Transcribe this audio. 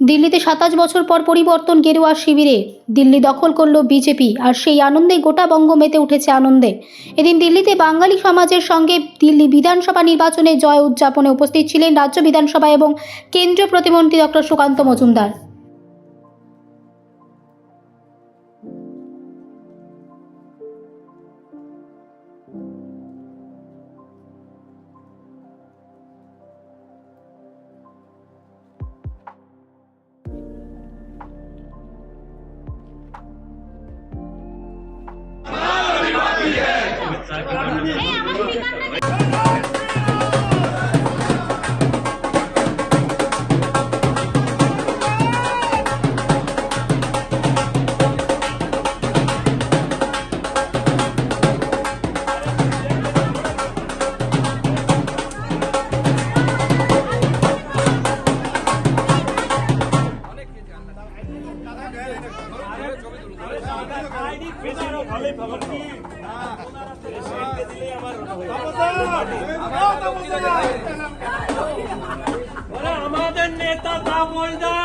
দিল্লিতে ২৭ বছর পর পরিবর্তন গেরুয়া শিবিরে। দিল্লি দখল করল বিজেপি, আর সেই আনন্দে গোটা বঙ্গ মেতে উঠেছে আনন্দে। এদিন দিল্লিতে বাঙালি সমাজের সঙ্গে দিল্লি বিধানসভা নির্বাচনে জয় উদযাপনে উপস্থিত ছিলেন রাজ্য বিধানসভা এবং কেন্দ্রীয় প্রতিমন্ত্রী ডক্টর সুকান্ত মজুমদার। আমাদের নেতা দামোদর